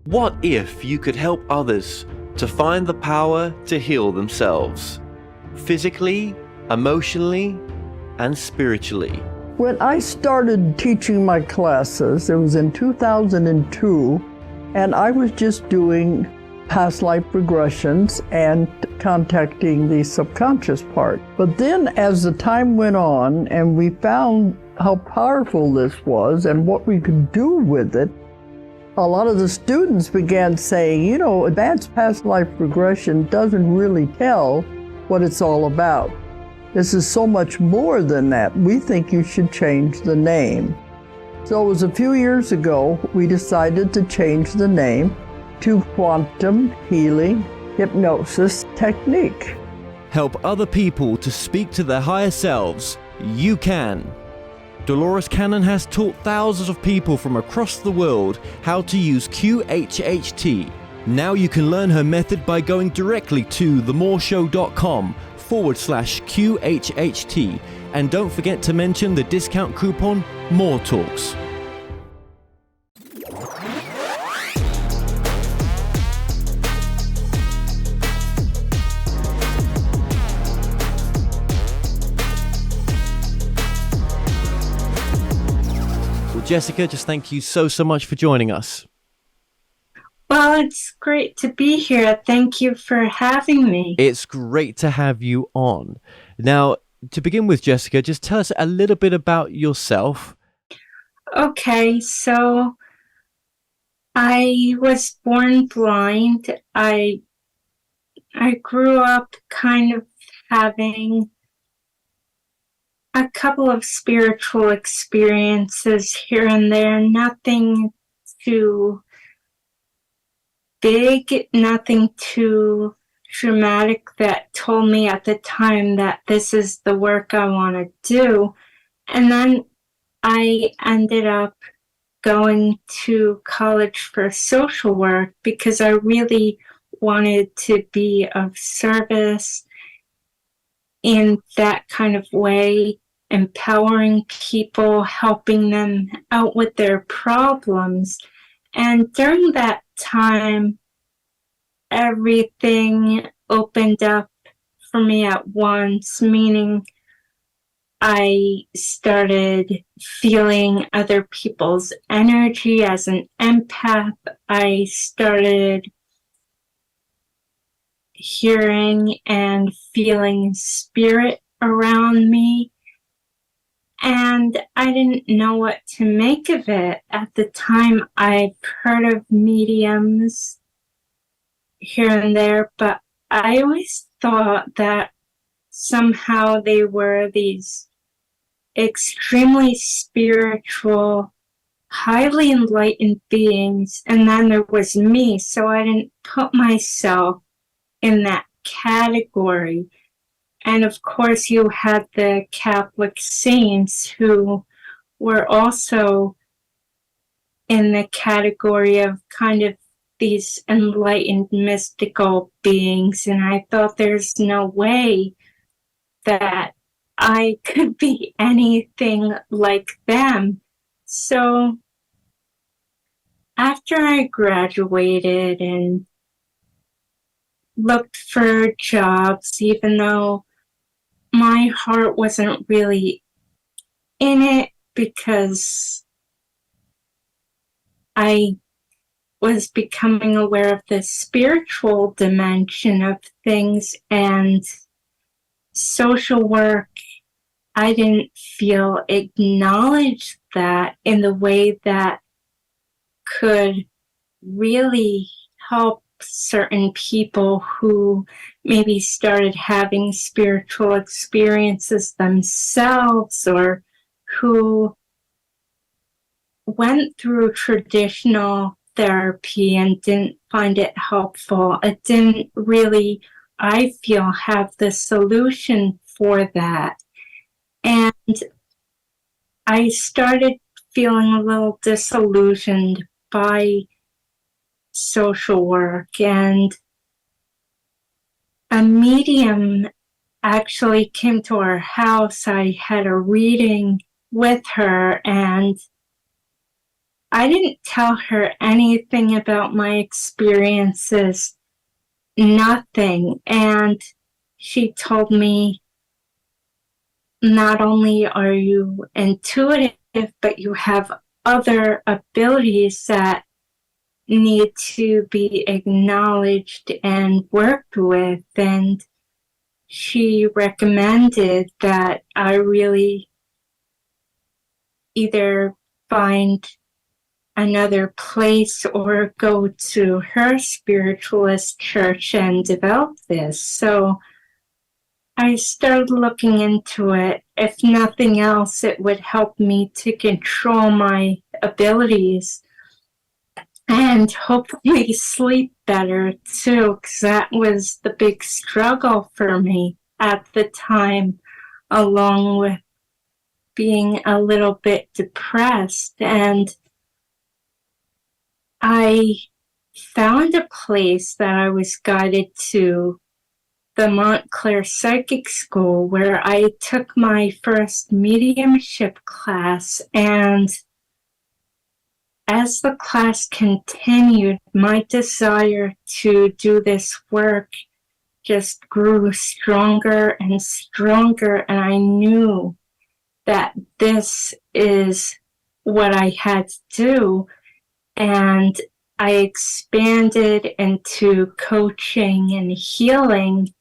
What if you could help others to find the power to heal themselves, physically, emotionally, and spiritually? When I started teaching my classes, it was in 2002, and I was just doing past life regressions and contacting the subconscious part. But then as the time went on and we found how powerful this was and what we could do with it, a lot of the students began saying, you know, advanced past life regression doesn't really tell what it's all about. This is so much more than that. We think you should change the name. So it was a few years ago, we decided to change the name to Quantum Healing Hypnosis Technique. Help other people to speak to their higher selves. You can. Dolores Cannon has taught thousands of people from across the world how to use QHHT. Now you can learn her method by going directly to themoreshow.com/QHHT. And don't forget to mention the discount coupon More Talks. Jessica, just thank you so much for joining us. Well, it's great to be here. Thank you for having me. It's great to have you on. Now, to begin with, Jessica, just tell us a little bit about yourself. Okay, so I was born blind. I grew up kind of having a couple of spiritual experiences here and there, nothing too big, nothing too dramatic that told me at the time that this is the work I want to do. And then I ended up going to college for social work because I really wanted to be of service in that kind of way, empowering people, helping them out with their problems. And during that time, everything opened up for me at once, meaning I started feeling other people's energy as an empath. I started hearing and feeling spirit around me. And I didn't know what to make of it. At the time, I'd heard of mediums here and there, but I always thought that somehow they were these extremely spiritual, highly enlightened beings, and then there was me, so I didn't put myself in that category. And of course, you had the Catholic saints who were also in the category of kind of these enlightened mystical beings. And I thought there's no way that I could be anything like them. So after I graduated and looked for jobs, even though my heart wasn't really in it because I was becoming aware of the spiritual dimension of things, and social work, I didn't feel acknowledged that in the way that could really help certain people who maybe started having spiritual experiences themselves, or who went through traditional therapy and didn't find it helpful. It didn't really, I feel, have the solution for that. And I started feeling a little disillusioned by social work, and a medium actually came to our house. I had a reading with her, and I didn't tell her anything about my experiences, nothing. And she told me, not only are you intuitive, but you have other abilities that need to be acknowledged and worked with. And she recommended that I really either find another place or go to her spiritualist church and develop this. So I started looking into it. If nothing else, it would help me to control my abilities and hopefully sleep better too, because that was the big struggle for me at the time, along with being a little bit depressed. And I found a place that I was guided to, the Montclair Psychic School, where I took my first mediumship class. And as the class continued, my desire to do this work just grew stronger and stronger. And I knew that this is what I had to do. And I expanded into coaching and healing.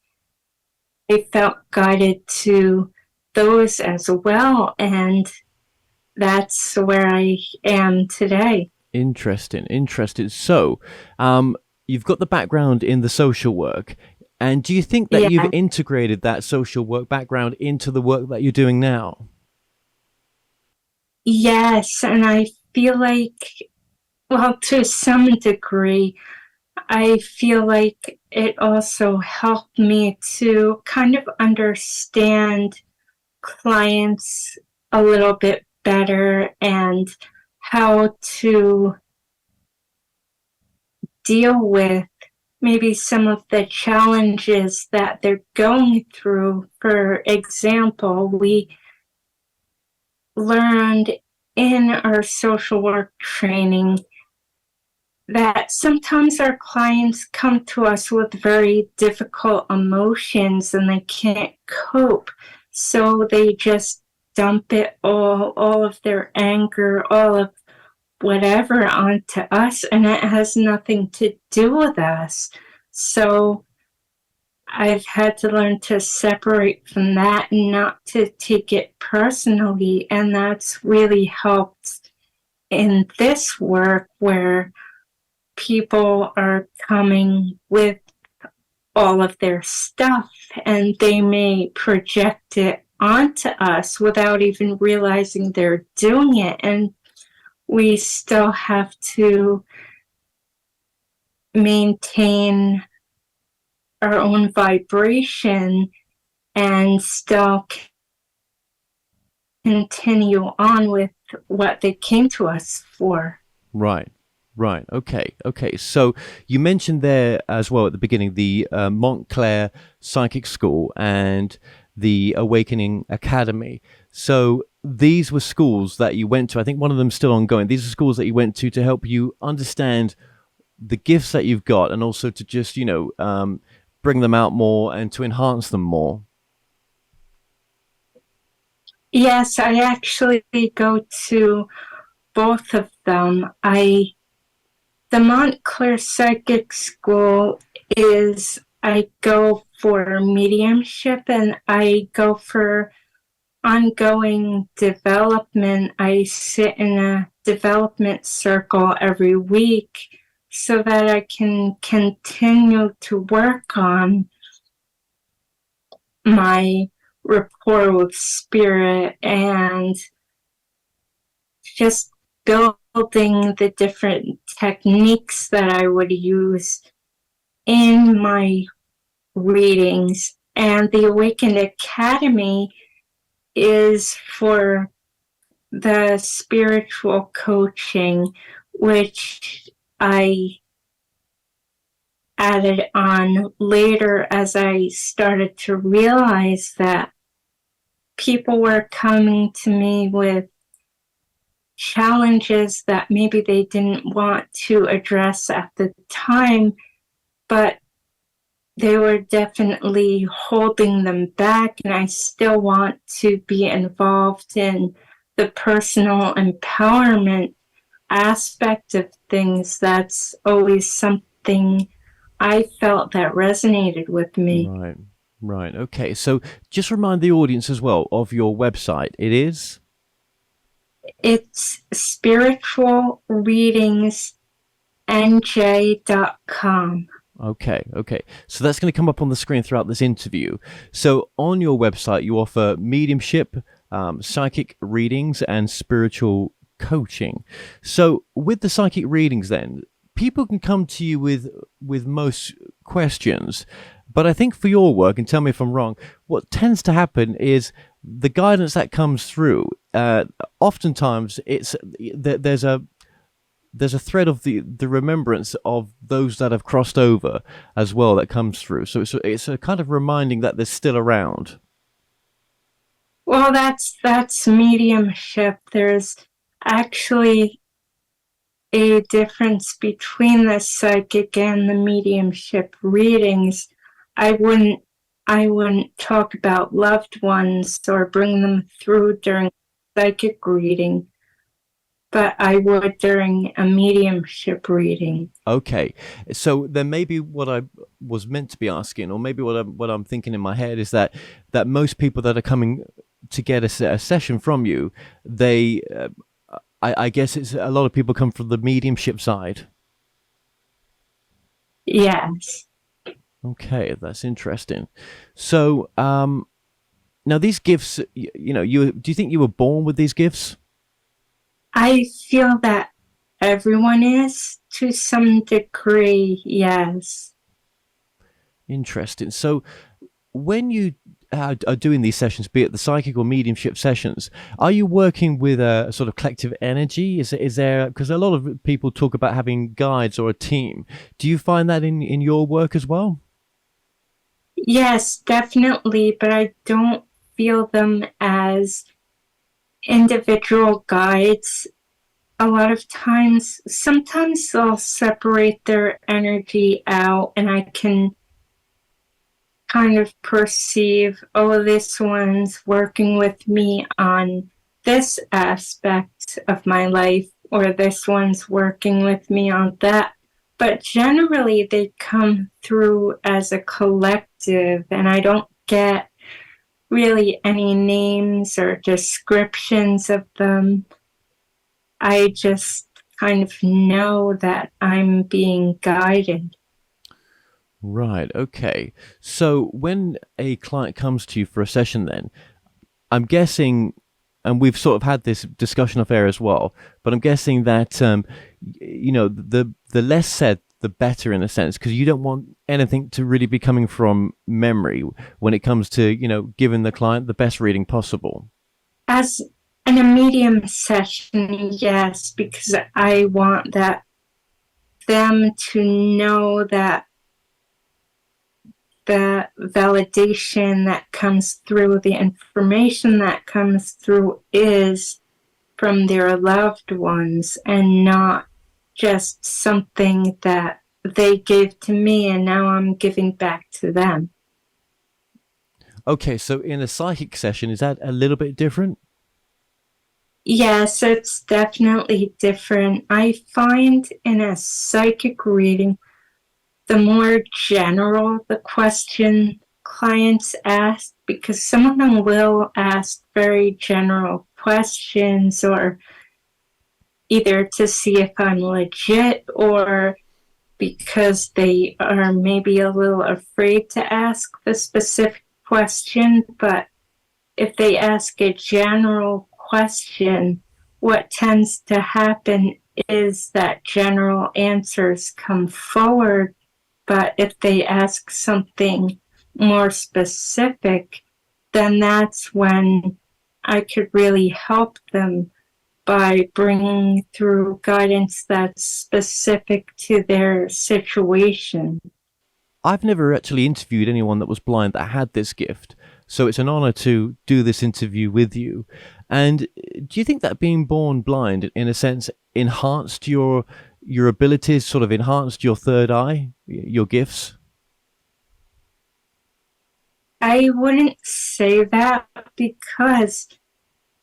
I felt guided to those as well, and that's where I am today. Interesting. So, you've got the background in the social work, and do you think that you've integrated that social work background into the work that you're doing now? Yes, and I feel like, well, to some degree, I feel like it also helped me to kind of understand clients a little bit better and how to deal with maybe some of the challenges that they're going through. For example, we learned in our social work training that sometimes our clients come to us with very difficult emotions and they can't cope. So they just dump it all of their anger, all of whatever onto us, and it has nothing to do with us. So I've had to learn to separate from that and not to take it personally. And that's really helped in this work where people are coming with all of their stuff and they may project it onto us without even realizing they're doing it. And we still have to maintain our own vibration and still continue on with what they came to us for. Right. Okay. So you mentioned there as well at the beginning the Montclair Psychic School and the Awakening Academy. So these were schools that you went to. I think one of them is still ongoing. These are schools that you went to help you understand the gifts that you've got, and also to just bring them out more and to enhance them more. Yes, I actually go to both of them. The Montclair Psychic School is, I go for mediumship and I go for ongoing development. I sit in a development circle every week so that I can continue to work on my rapport with spirit and just building the different techniques that I would use in my readings. And the Awakened Academy is for the spiritual coaching, which I added on later as I started to realize that people were coming to me with challenges that maybe they didn't want to address at the time, but they were definitely holding them back. And I still want to be involved in the personal empowerment aspect of things. That's always something I felt that resonated with me. Right. Right. Okay. So just remind the audience as well of your website. It is? It's spiritualreadingsnj.com. Okay, okay. So that's going to come up on the screen throughout this interview. So on your website, you offer mediumship, psychic readings, and spiritual coaching. So with the psychic readings, then people can come to you with most questions. But I think for your work, and tell me if I'm wrong, what tends to happen is the guidance that comes through. Oftentimes, there's a thread of the remembrance of those that have crossed over as well that comes through. So it's a kind of reminding that they're still around. Well, that's mediumship. There's actually a difference between the psychic and the mediumship readings. I wouldn't talk about loved ones or bring them through during psychic reading, but I would during a mediumship reading. Okay, so then maybe what I was meant to be asking, or maybe what I'm thinking in my head is that most people that are coming to get a session from you, they, I guess it's a lot of people come from the mediumship side. Yes. Okay, that's interesting. So now these gifts, you know, do you think you were born with these gifts? I feel that everyone is to some degree, yes. Interesting. So when you are doing these sessions, be it the psychic or mediumship sessions, are you working with a sort of collective energy? Is there, because a lot of people talk about having guides or a team. Do you find that in your work as well? Yes, definitely, but I don't feel them as individual guides. A lot of times, sometimes they'll separate their energy out, and I can kind of perceive, oh, this one's working with me on this aspect of my life, or this one's working with me on that. But generally, they come through as a collective, and I don't get really any names or descriptions of them. I just kind of know that I'm being guided. Right. Okay. So when a client comes to you for a session, then I'm guessing, and we've sort of had this discussion off air as well, but I'm guessing that you know, the less said, the better in a sense, because you don't want anything to really be coming from memory when it comes to, you know, giving the client the best reading possible. As in a medium session, yes, because I want them to know that the validation that comes through, the information that comes through is from their loved ones and not just something that they gave to me and now I'm giving back to them. Okay, so in a psychic session, is that a little bit different? Yes, it's definitely different. I find in a psychic reading, the more general the question clients ask, because some of them will ask very general questions, or either to see if I'm legit or because they are maybe a little afraid to ask the specific question. But if they ask a general question, what tends to happen is that general answers come forward. But if they ask something more specific, then that's when I could really help them by bringing through guidance that's specific to their situation. I've never actually interviewed anyone that was blind that had this gift, so it's an honor to do this interview with you. And do you think that being born blind, in a sense, enhanced your abilities, sort of enhanced your third eye, your gifts? I wouldn't say that because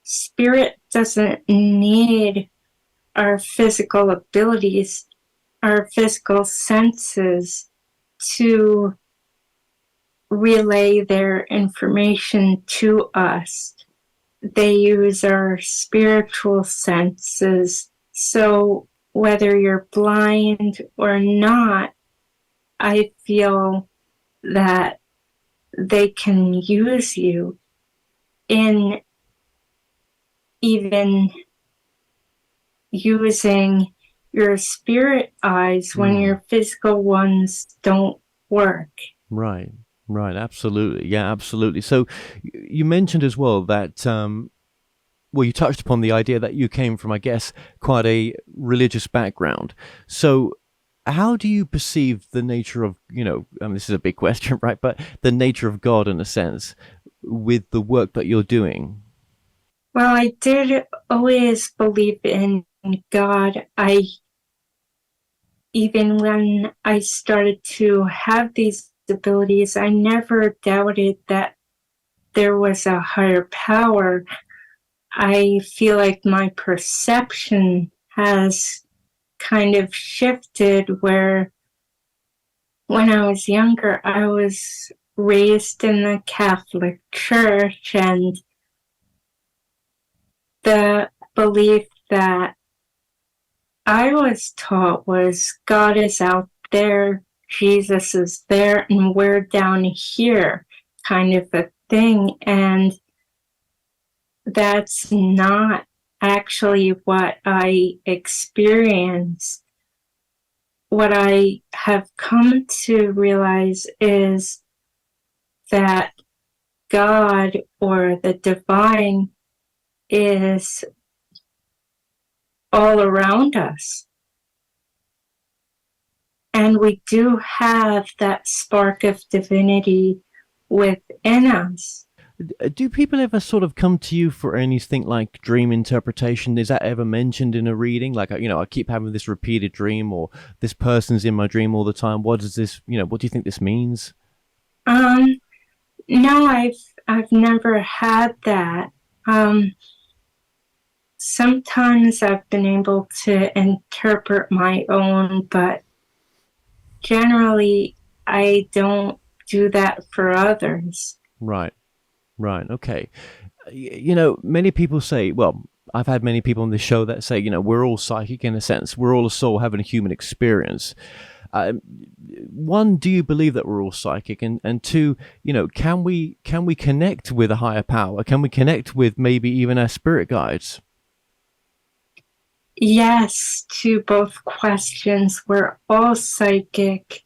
spirit doesn't need our physical abilities, our physical senses to relay their information to us. They use our spiritual senses. So whether you're blind or not, I feel that they can use you in even using your spirit eyes when your physical ones don't work. Right, right, absolutely. Yeah, absolutely. So you mentioned as well that, well, you touched upon the idea that you came from, I guess, quite a religious background. So how do you perceive the nature of, this is a big question, right? But the nature of God, in a sense, with the work that you're doing? Well, I did always believe in God. Even when I started to have these abilities, I never doubted that there was a higher power. I feel like my perception has kind of shifted where when I was younger, I was raised in the Catholic Church, and the belief that I was taught was God is out there, Jesus is there, and we're down here, kind of a thing. And that's not actually what I experienced. What I have come to realize is that God or the divine is all around us. And we do have that spark of divinity within us. Do people ever sort of come to you for anything like dream interpretation? Is that ever mentioned in a reading? Like, I keep having this repeated dream, or this person's in my dream all the time. What does this, what do you think this means? No, I've never had that. Sometimes I've been able to interpret my own, but generally I don't do that for others. Right. Right. Okay. Many people say, well, I've had many people on this show that say, we're all psychic in a sense. We're all a soul having a human experience. One, do you believe that we're all psychic? And two, can we connect with a higher power? Can we connect with maybe even our spirit guides? Yes, to both questions. We're all psychic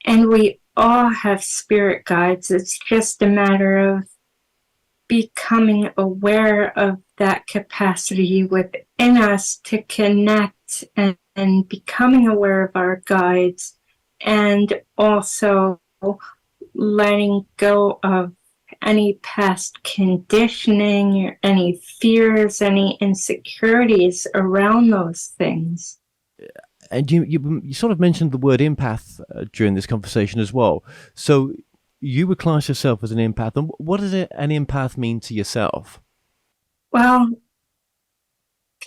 and we all have spirit guides. It's just a matter of becoming aware of that capacity within us to connect and becoming aware of our guides, and also letting go of any past conditioning or any fears, any insecurities around those things. And you sort of mentioned the word empath during this conversation as well. So you would class yourself as an empath. And what does an empath mean to yourself? Well,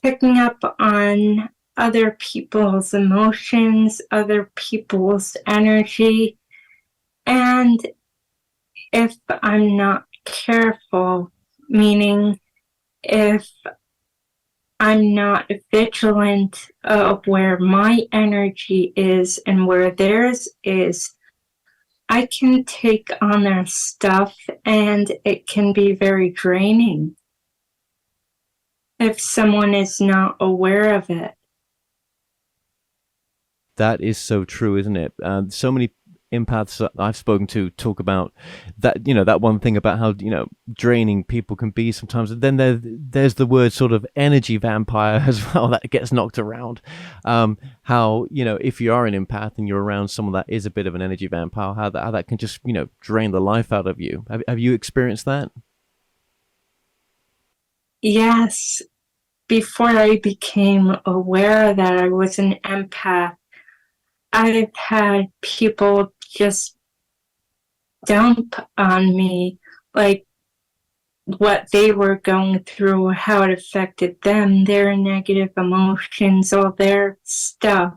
picking up on other people's emotions, other people's energy, and if I'm not careful, meaning if I'm not vigilant of where my energy is and where theirs is, I can take on their stuff and it can be very draining if someone is not aware of it. That is so true, isn't it? So many empaths that I've spoken to talk about that, that one thing about how, draining people can be sometimes. And then there's the word sort of energy vampire as well that gets knocked around. How, if you are an empath and you're around someone that is a bit of an energy vampire, how that can just, drain the life out of you. Have you experienced that? Yes, before I became aware that I was an empath, I've had people just dump on me, like what they were going through, how it affected them, their negative emotions, all their stuff.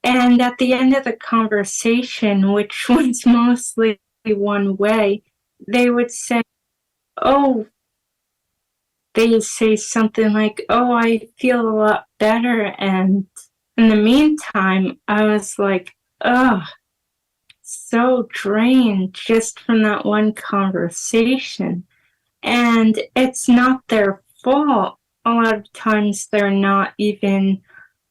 And at the end of the conversation, which was mostly one way, they would say, oh, they say something like, oh, I feel a lot better. And in the meantime, I was like, oh, so drained just from that one conversation. And it's not their fault. A lot of times they're not even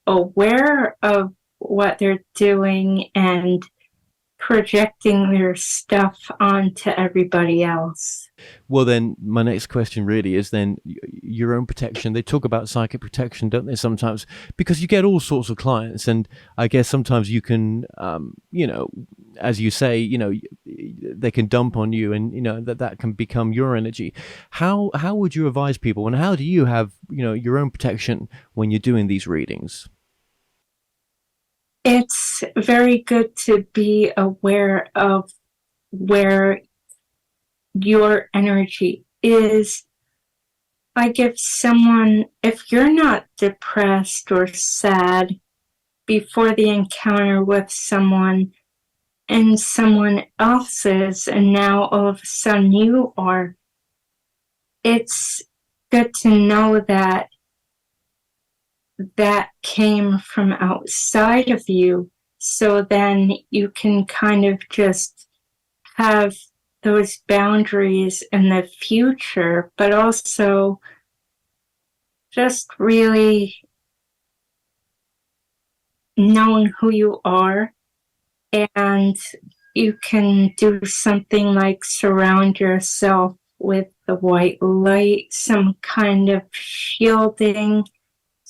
aware of what they're doing and projecting their stuff onto everybody else. Well, then my next question really is then your own protection. They talk about psychic protection, don't they, sometimes? Because you get all sorts of clients, and I guess sometimes you can, as you say, they can dump on you, and that can become your energy. How would you advise people, and how do you have your own protection when you're doing these readings? It's very good to be aware of where your energy is. Like if you're not depressed or sad before the encounter with someone and someone else is, and now all of a sudden you are, it's good to know that that came from outside of you. So then you can kind of just have those boundaries in the future, but also just really knowing who you are. And you can do something like surround yourself with the white light, some kind of shielding,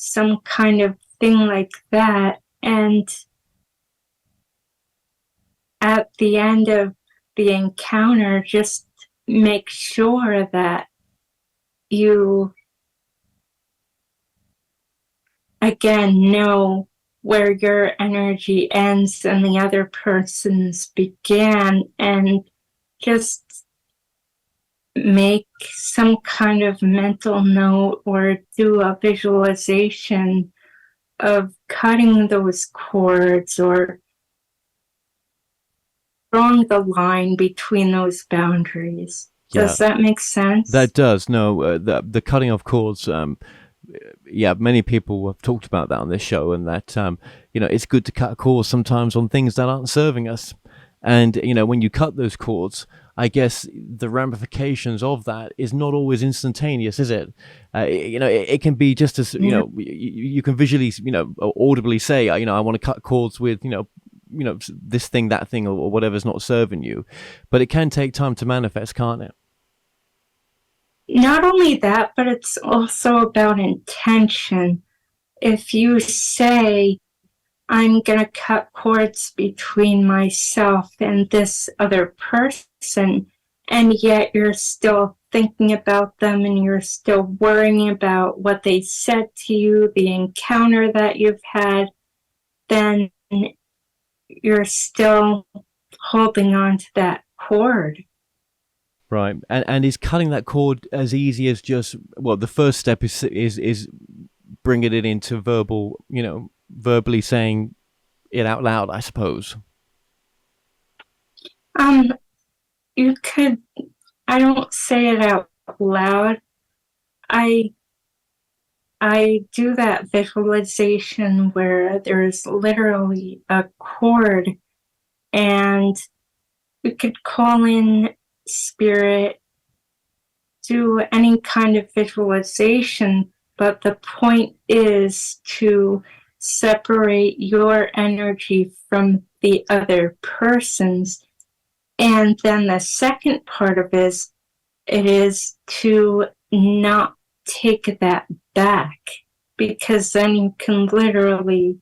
some kind of thing like that. And at the end of the encounter, just make sure that you again know where your energy ends and the other person's began, and just make some kind of mental note or do a visualization of cutting those cords or drawing the line between those boundaries. Yeah, Does that make sense? that does. No, the cutting off cords. Yeah, many people have talked about that on this show, and that it's good to cut cords sometimes on things that aren't serving us. And when you cut those cords, I guess the ramifications of that is not always instantaneous, is it? It can be just as you can visually, audibly say, I want to cut cords with, this thing, that thing, or whatever's not serving you, but it can take time to manifest, can't it? Not only that, but it's also about intention. If you say, I'm going to cut cords between myself and this other person, and yet you're still thinking about them and you're still worrying about what they said to you, the encounter that you've had, then you're still holding on to that cord. Right, and is cutting that cord as easy as just the first step is bringing it into verbal, verbally saying it out loud, I suppose. You could. I don't say it out loud. I do that visualization where there's literally a cord, and we could call in spirit, do any kind of visualization, but the point is to separate your energy from the other person's. And then the second part of it is to not take that back, because then you can literally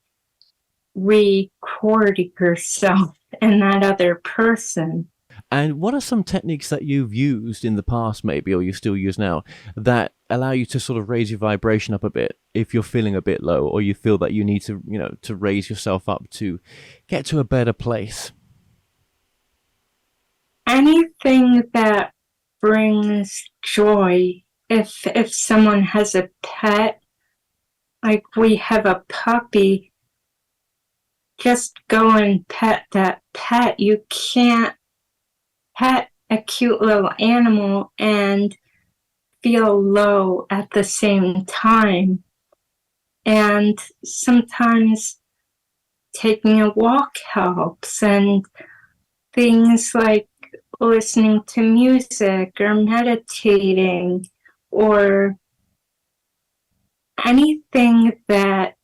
record yourself and that other person. And what are some techniques that you've used in the past, maybe, or you still use now, that allow you to sort of raise your vibration up a bit if you're feeling a bit low, or you feel that you need to, to raise yourself up to get to a better place? Anything that brings joy. If someone has a pet, like we have a puppy, just go and pet that pet. You can't pet a cute little animal and feel low at the same time. And sometimes taking a walk helps, and things like listening to music or meditating or anything that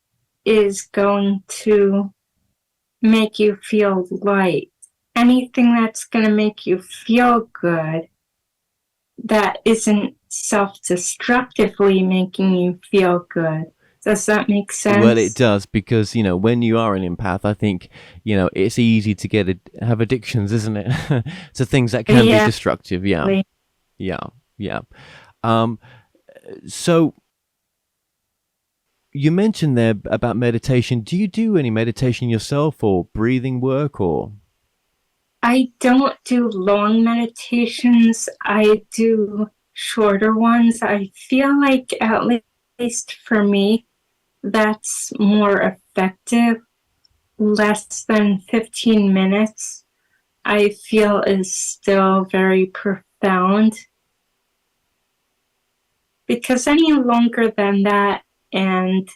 is going to make you feel light, anything that's going to make you feel good, that isn't self-destructively making you feel good. Does that make sense? Well, it does, because when you are an empath, I think it's easy to have addictions, isn't it? To things that can be destructive. Yeah. So you mentioned there about meditation. Do you do any meditation yourself, or breathing work, or? I don't do long meditations. I do shorter ones. I feel like, at least for me, that's more effective. Less than 15 minutes, I feel, is still very profound. Because any longer than that, and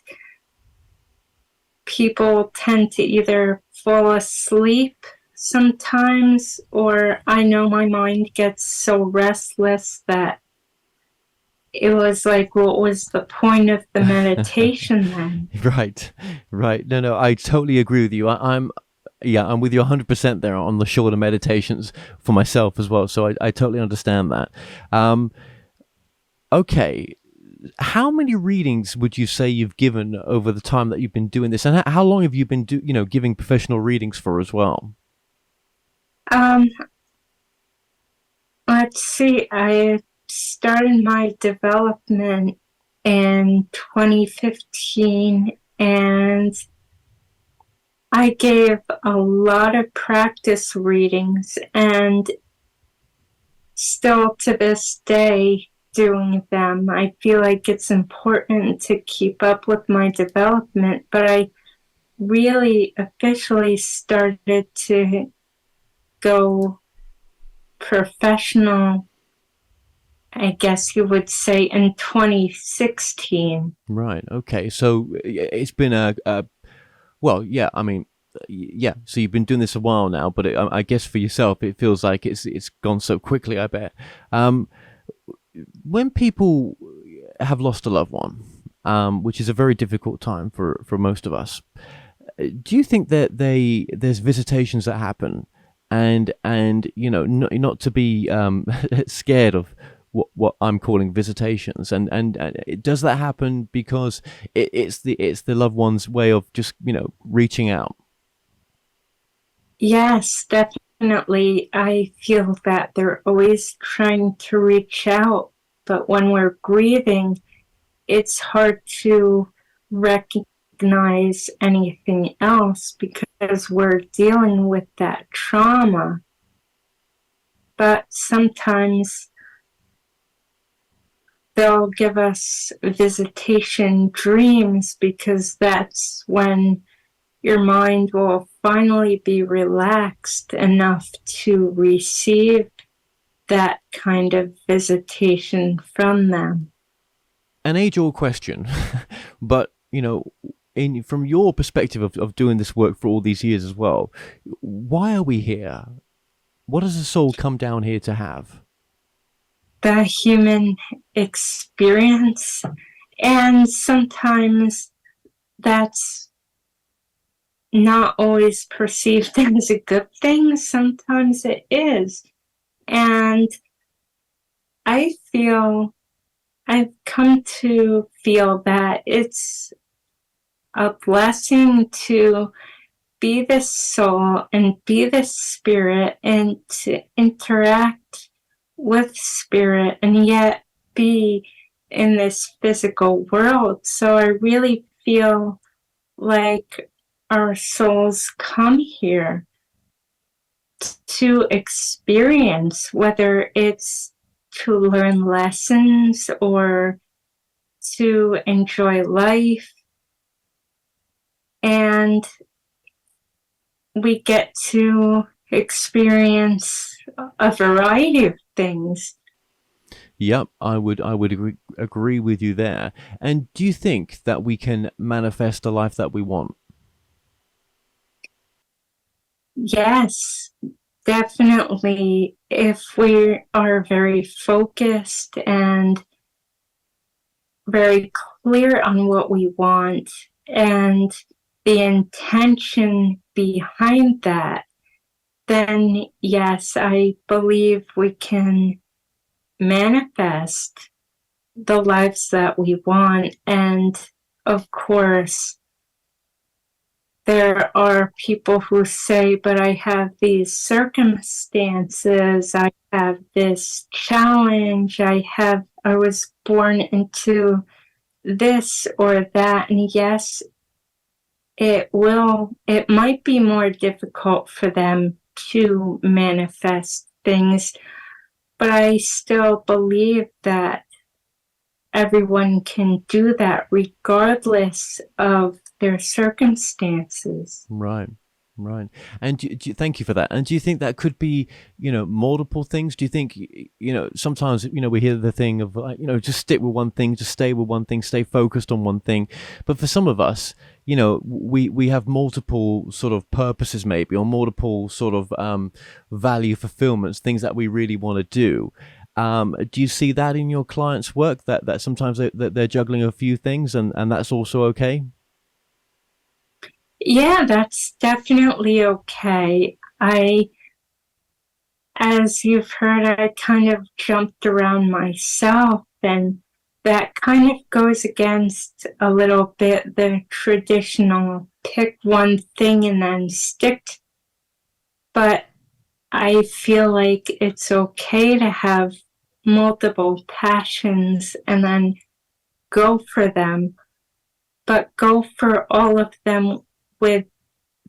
people tend to either fall asleep sometimes, or I know my mind gets so restless that it was like, what was the point of the meditation then? Right. No, I totally agree with you. I'm with you 100% there on the shorter meditations for myself as well. So I totally understand that. Okay. How many readings would you say you've given over the time that you've been doing this, and how long have you been giving professional readings for as well? Let's see. I started my development in 2015, and I gave a lot of practice readings, and still to this day doing them. I feel like it's important to keep up with my development, but I really officially started to go professional, I guess you would say, in 2016. Right. Okay. So it's been well, yeah. I mean, yeah. So you've been doing this a while now, but I guess for yourself, it feels like it's gone so quickly. I bet. When people have lost a loved one, which is a very difficult time for most of us, do you think that there's visitations that happen, and not to be scared of what I'm calling visitations, and does that happen because it's the loved one's way of just reaching out? Yes, definitely. I feel that they're always trying to reach out, but when we're grieving, it's hard to recognize anything else because we're dealing with that trauma. But sometimes they'll give us visitation dreams, because that's when your mind will finally be relaxed enough to receive that kind of visitation from them. An age-old question, but from your perspective of doing this work for all these years as well, why are we here? What does the soul come down here to have? The human experience, and sometimes that's not always perceived as a good thing. Sometimes it is. And I've come to feel that it's a blessing to be the soul and be the spirit, and to interact with spirit and yet be in this physical world. So I really feel like our souls come here to experience, whether it's to learn lessons or to enjoy life. And we get to experience a variety of things. Yep, I would agree with you there. And do you think that we can manifest a life that we want? Yes, definitely. If we are very focused and very clear on what we want and the intention behind that, then yes, I believe we can manifest the lives that we want. And of course, there are people who say, but I have these circumstances, I have this challenge, I was born into this or that. And yes, it might be more difficult for them to manifest things, but I still believe that everyone can do that regardless of their circumstances. Right, right. And thank you for that. And do you think that could be, multiple things? Do you think, sometimes, we hear the thing of like, just stick with one thing, just stay with one thing, stay focused on one thing. But for some of us, we have multiple sort of purposes maybe, or multiple sort of value fulfillments, things that we really want to do. Do you see that in your clients' work, that sometimes they're juggling a few things, and that's also okay? Yeah, that's definitely okay. As you've heard, I kind of jumped around myself, and that kind of goes against a little bit the traditional pick one thing and then stick. But I feel like it's okay to have multiple passions and then go for them, but go for all of them with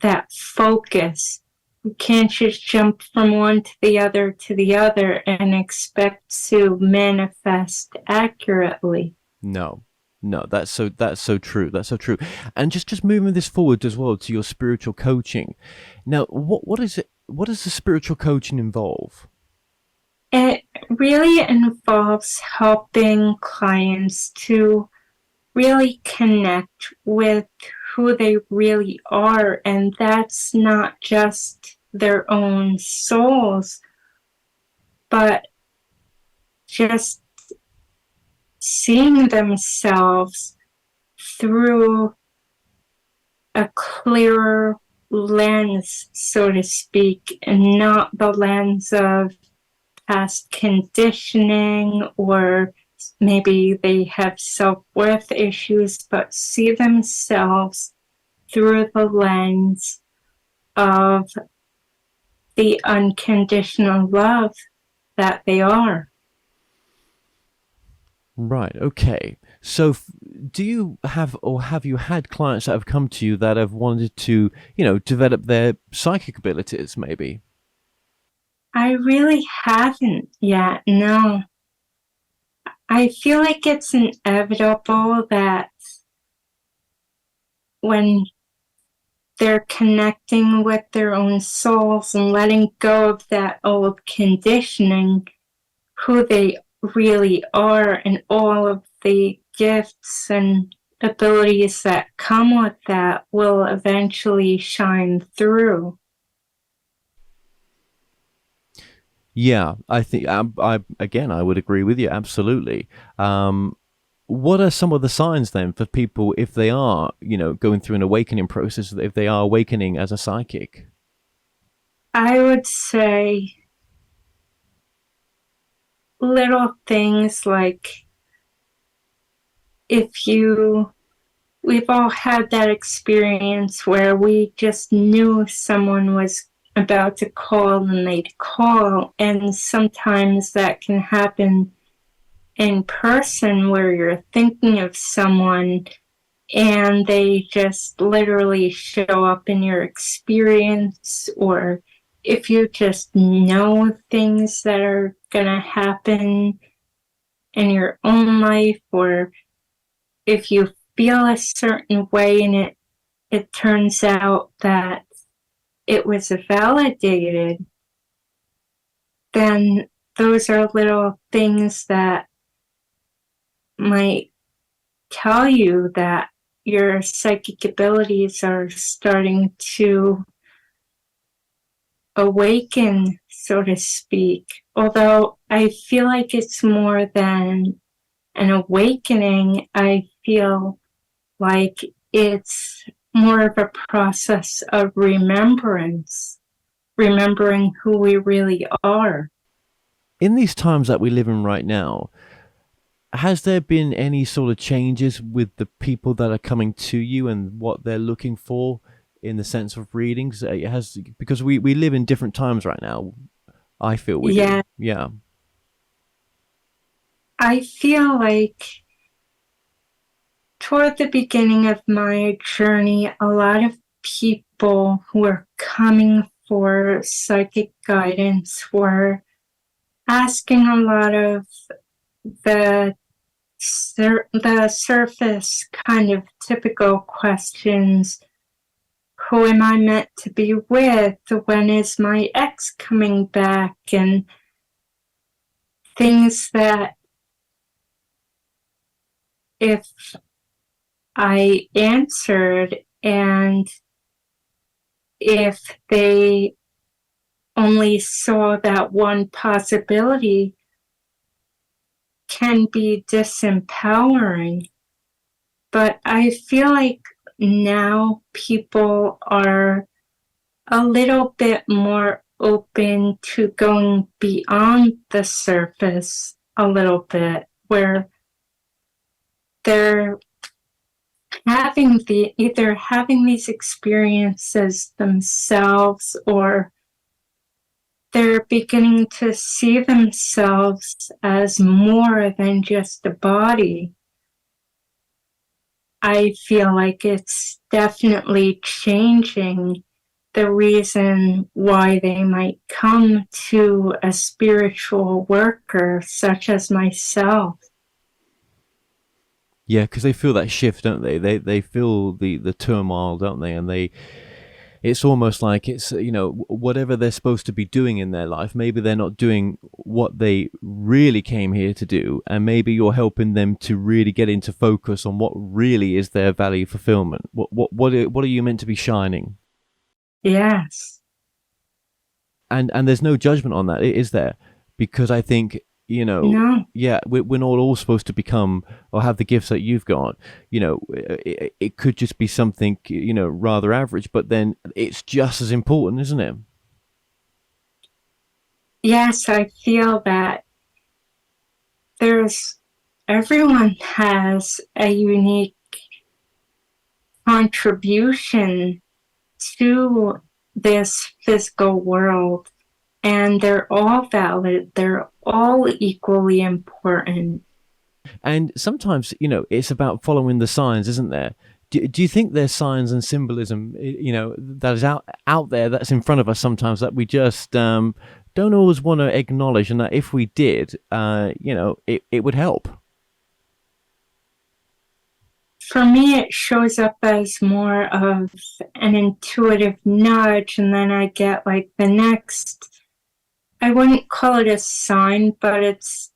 that focus. You can't just jump from one to the other and expect to manifest accurately. No, no, that's so true. That's so true. And just moving this forward as well to your spiritual coaching. Now, what is it? What does the spiritual coaching involve? It really involves helping clients to really connect with who they really are, and that's not just their own souls, but just seeing themselves through a clearer lens, so to speak, and not the lens of past conditioning, or maybe they have self-worth issues, but see themselves through the lens of the unconditional love that they are. Right. Okay. So, do you have, or have you had clients that have come to you that have wanted to, develop their psychic abilities, maybe? I really haven't yet, no. I feel like it's inevitable that when they're connecting with their own souls and letting go of that old conditioning, who they really are and all of the gifts and abilities that come with that will eventually shine through. Yeah, I think I again I would agree with you absolutely. What are some of the signs then for people if they are, going through an awakening process, if they are awakening as a psychic? I would say little things like we've all had that experience where we just knew someone was about to call and they'd call, and sometimes that can happen in person where you're thinking of someone and they just literally show up in your experience, or if you just know things that are going to happen in your own life, or if you feel a certain way and it turns out that it was validated, then those are little things that might tell you that your psychic abilities are starting to awaken, so to speak. Although I feel like it's more than an awakening, I feel like it's more of a process of remembrance, remembering who we really are. In these times that we live in right now, has there been any sort of changes with the people that are coming to you and what they're looking for in the sense of readings? It has, because we live in different times right now. I feel we do. Yeah, Yeah. I feel like toward the beginning of my journey, a lot of people who were coming for psychic guidance were asking a lot of the the surface kind of typical questions. Who am I meant to be with? When is my ex coming back? And things that if I answered and if they only saw that one possibility, can be disempowering. But I feel like now people are a little bit more open to going beyond the surface a little bit, where they're either having these experiences themselves, or they're beginning to see themselves as more than just a body. I feel like it's definitely changing the reason why they might come to a spiritual worker such as myself. Yeah, because they feel that shift, don't they? They feel the turmoil, don't they? And it's almost like it's, whatever they're supposed to be doing in their life, maybe they're not doing what they really came here to do, and maybe you're helping them to really get into focus on what really is their value fulfillment. What are you meant to be shining? Yes. And there's no judgment on that, is there? Because I think, No. yeah, we're not all supposed to become or have the gifts that you've got. It could just be something, rather average, but then it's just as important, isn't it? Yes, I feel that everyone has a unique contribution to this physical world, and they're all valid. They're all equally important. And sometimes, it's about following the signs, isn't there? Do you think there's signs and symbolism, that is out there, that's in front of us sometimes, that we just don't always want to acknowledge, and that if we did, it would help? For me, it shows up as more of an intuitive nudge, and then I get like the next, I wouldn't call it a sign, but it's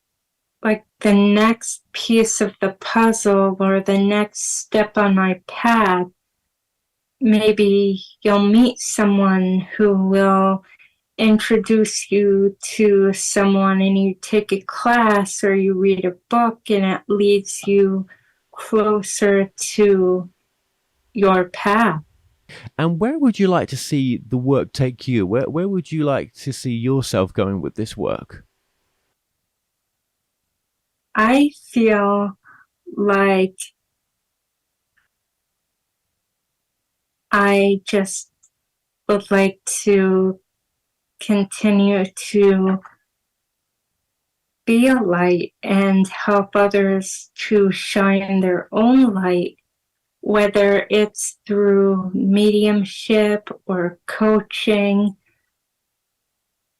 like the next piece of the puzzle or the next step on my path. Maybe you'll meet someone who will introduce you to someone, and you take a class or you read a book and it leads you closer to your path. And where would you like to see the work take you? Where would you like to see yourself going with this work? I feel like I just would like to continue to be a light and help others to shine their own light, whether it's through mediumship or coaching,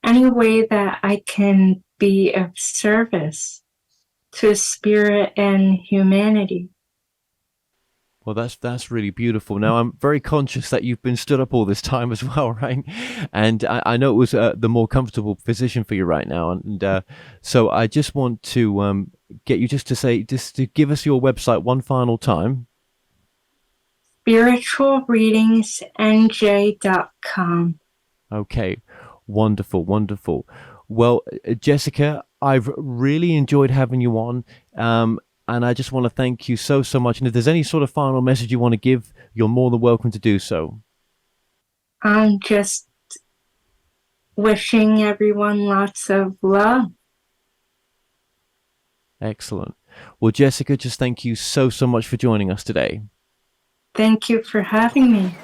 any way that I can be of service to spirit and humanity. Well, that's really beautiful. Now, I'm very conscious that you've been stood up all this time as well, right? And I know it was the more comfortable position for you right now. And so I just want to get you just to give us your website one final time. Spiritualreadingsnj.com. Okay, wonderful, wonderful. Well, Jessica, I've really enjoyed having you on. And I just want to thank you so much. And if there's any sort of final message you want to give, you're more than welcome to do so. I'm just wishing everyone lots of love. Excellent. Well, Jessica, just thank you so much for joining us today. Thank you for having me.